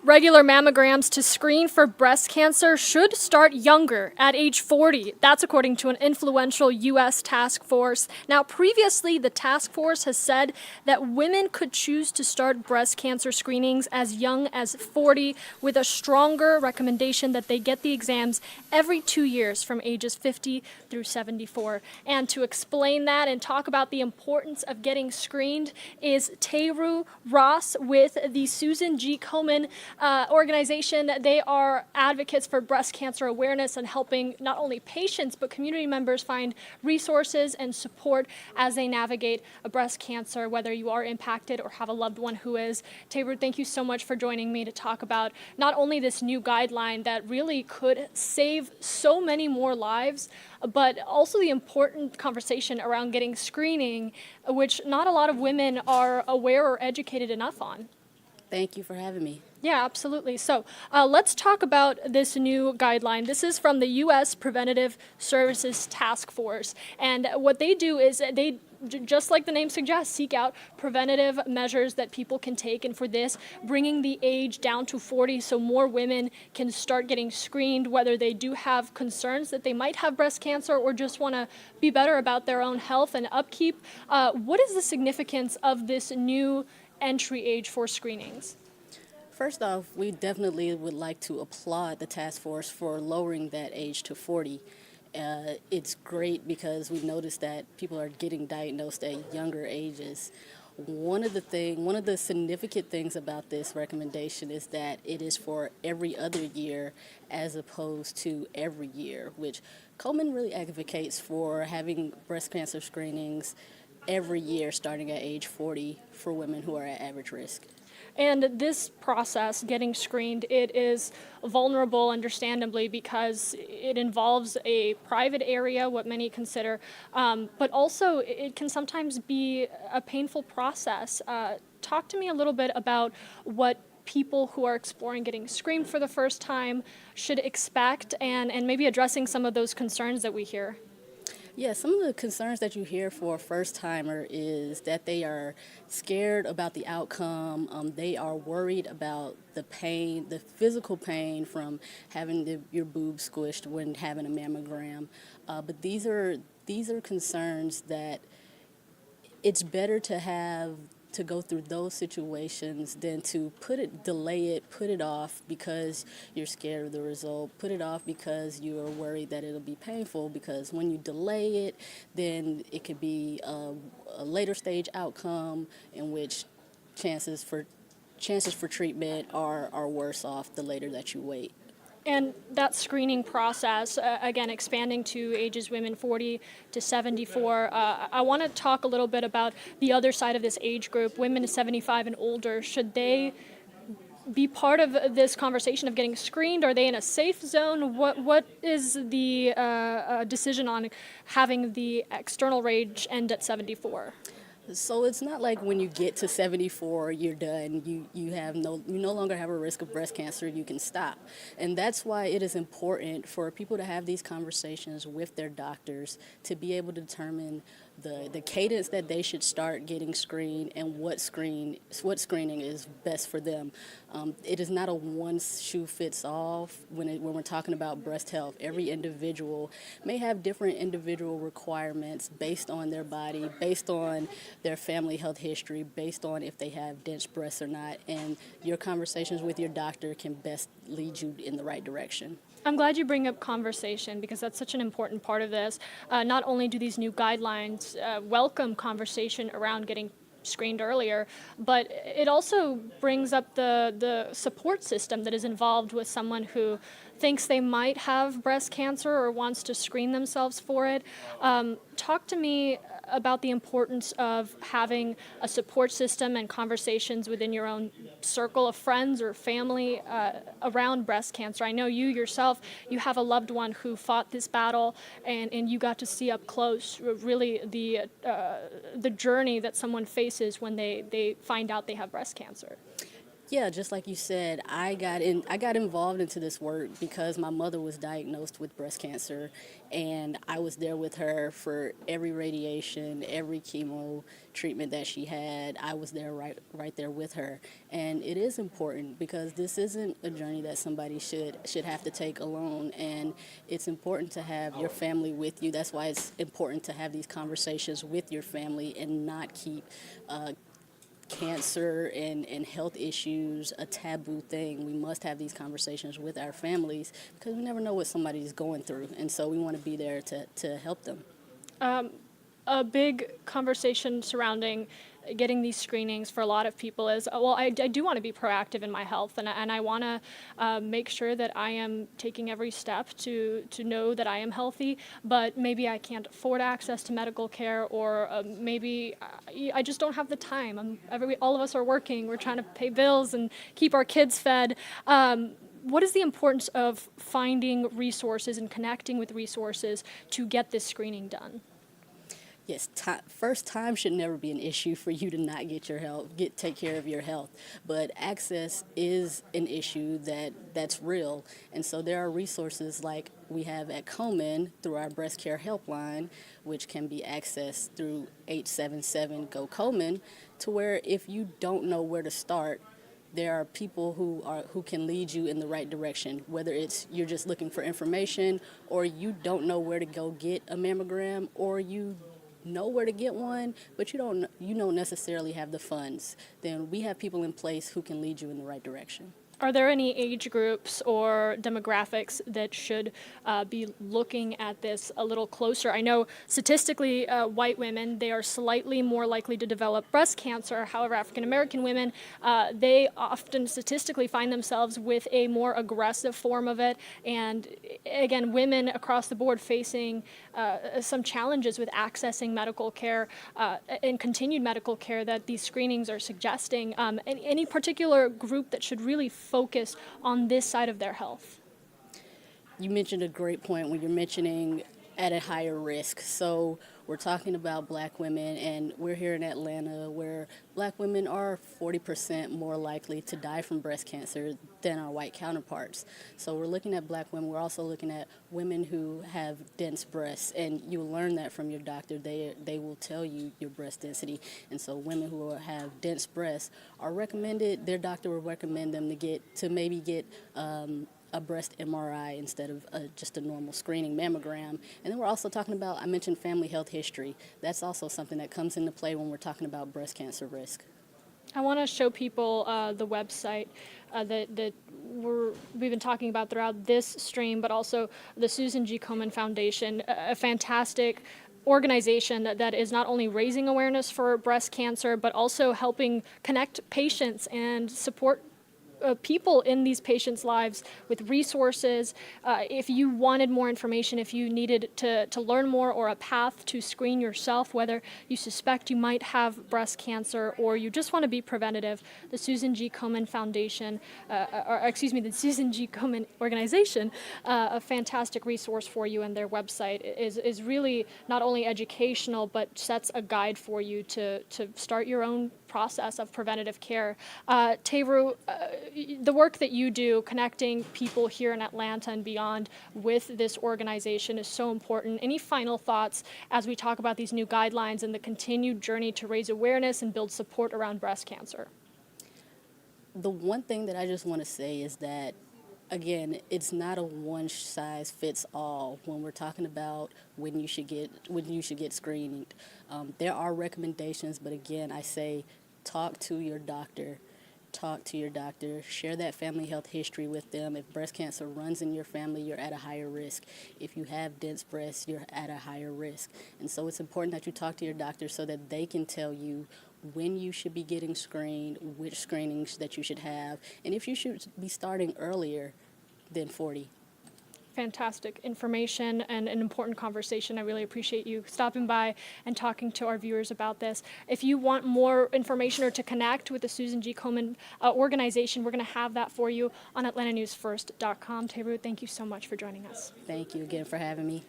Regular mammograms to screen for breast cancer should start younger, at age 40. That's according to an influential U.S. task force. Now, previously, the task force has said that women could choose to start breast cancer screenings as young as 40, with a stronger recommendation that they get the exams every 2 years from ages 50 through 74. And to explain that and talk about the importance of getting screened is Theru Ross with the Susan G. Komen organization. They are advocates for breast cancer awareness and helping not only patients but community members find resources and support as they navigate a breast cancer, whether you are impacted or have a loved one who is. Tabor, thank you so much for joining me to talk about not only this new guideline that really could save so many more lives, but also the important conversation around getting screening, which not a lot of women are aware or educated enough on. Thank you for having me. Yeah, absolutely. So let's talk about this new guideline. This is from the U.S. Preventative Services Task Force. And what they do is they, just like the name suggests, seek out preventative measures that people can take. And for this, bringing the age down to 40 so more women can start getting screened, whether they do have concerns that they might have breast cancer or just want to be better about their own health and upkeep. What is the significance of this new entry age for screenings? First off, we definitely would like to applaud the task force for lowering that age to 40. It's great because we noticed that people are getting diagnosed at younger ages. One of the significant things about this recommendation is that it is for every other year as opposed to every year, which Komen really advocates for having breast cancer screenings every year starting at age 40 for women who are at average risk. And this process, getting screened, it is vulnerable, understandably, because it involves a private area, what many consider, but also it can sometimes be a painful process. Talk to me a little bit about what people who are exploring getting screened for the first time should expect, and maybe addressing some of those concerns that we hear. Yeah, some of the concerns that you hear for a first-timer is that they are scared about the outcome. They are worried about the pain, the physical pain from having your boobs squished when having a mammogram. But these are concerns that it's better to go through those situations than to delay it, put it off because you're scared of the result, put it off because you are worried that it'll be painful, because when you delay it, then it could be a later stage outcome in which chances for treatment are worse off the later that you wait. And that screening process, again, expanding to ages women 40 to 74, I want to talk a little bit about the other side of this age group, women 75 and older. Should they be part of this conversation of getting screened? Are they in a safe zone? What is the decision on having the external range end at 74? So it's not like when you get to 74, you're done. You no longer have a risk of breast cancer. You can stop, and that's why it is important for people to have these conversations with their doctors to be able to determine the cadence that they should start getting screened and what screening is best for them. It is not a one-shoe-fits-all when we're talking about breast health. Every individual may have different individual requirements based on their body, based on their family health history, based on if they have dense breasts or not, and your conversations with your doctor can best lead you in the right direction. I'm glad you bring up conversation because that's such an important part of this. Not only do these new guidelines welcome conversation around getting screened earlier, but it also brings up the support system that is involved with someone who thinks they might have breast cancer or wants to screen themselves for it. Talk to me about the importance of having a support system and conversations within your own circle of friends or family around breast cancer. I know you yourself, you have a loved one who fought this battle, and you got to see up close really the journey that someone faces when they find out they have breast cancer. Yeah, just like you said, I got involved into this work because my mother was diagnosed with breast cancer, and I was there with her for every radiation, every chemo treatment that she had. I was there right there with her. And it is important because this isn't a journey that somebody should have to take alone, and it's important to have your family with you. That's why it's important to have these conversations with your family and not keep cancer and health issues a taboo thing. We must have these conversations with our families because we never know what somebody's going through, and so we want to be there to help them. A big conversation surrounding getting these screenings for a lot of people is, well, I do want to be proactive in my health, and I want to make sure that I am taking every step to know that I am healthy, but maybe I can't afford access to medical care, or maybe I just don't have the time. All of us are working, we're trying to pay bills and keep our kids fed. What is the importance of finding resources and connecting with resources to get this screening done? Yes, first time should never be an issue for you to not get your take care of your health. But access is an issue that's real, and so there are resources like we have at Komen through our breast care helpline, which can be accessed through 877 Go Komen, to where if you don't know where to start, there are people who can lead you in the right direction, whether it's you're just looking for information, or you don't know where to go get a mammogram, or you know where to get one, but you don't necessarily have the funds. Then we have people in place who can lead you in the right direction. Are there any age groups or demographics that should be looking at this a little closer? I know statistically, white women, they are slightly more likely to develop breast cancer. However, African American women, they often statistically find themselves with a more aggressive form of it. And again, women across the board facing some challenges with accessing medical care and continued medical care that these screenings are suggesting. Any particular group that should really focus on this side of their health? You mentioned a great point when you're mentioning at a higher risk. So we're talking about black women, and we're here in Atlanta where black women are 40% more likely to die from breast cancer than our white counterparts. So we're looking at black women. We're also looking at women who have dense breasts, and you'll learn that from your doctor. They will tell you your breast density. And so women who have dense breasts are recommended, their doctor will recommend them to maybe get a breast MRI instead of just a normal screening mammogram. And then we're also talking about, I mentioned family health history. That's also something that comes into play when we're talking about breast cancer risk. I want to show people the website that we've been talking about throughout this stream, but also the Susan G. Komen Foundation, a fantastic organization that is not only raising awareness for breast cancer, but also helping connect patients and support people in these patients' lives with resources. If you wanted more information, if you needed to learn more or a path to screen yourself, whether you suspect you might have breast cancer or you just want to be preventative, the Susan G. Komen Foundation, the Susan G. Komen Organization, a fantastic resource for you, and their website is really not only educational, but sets a guide for you to start your own process of preventative care. Theru, the work that you do connecting people here in Atlanta and beyond with this organization is so important. Any final thoughts as we talk about these new guidelines and the continued journey to raise awareness and build support around breast cancer? The one thing that I just want to say is that, again, it's not a one-size-fits-all when we're talking about when you should get screened. There are recommendations, but again, I say talk to your doctor. Share that family health history with them. If breast cancer runs in your family, you're at a higher risk. If you have dense breasts, you're at a higher risk. And so it's important that you talk to your doctor so that they can tell you when you should be getting screened, which screenings that you should have, and if you should be starting earlier than 40. Fantastic information and an important conversation. I really appreciate you stopping by and talking to our viewers about this. If you want more information or to connect with the Susan G. Komen organization, we're going to have that for you on AtlantaNewsFirst.com. Theru, thank you so much for joining us. Thank you again for having me.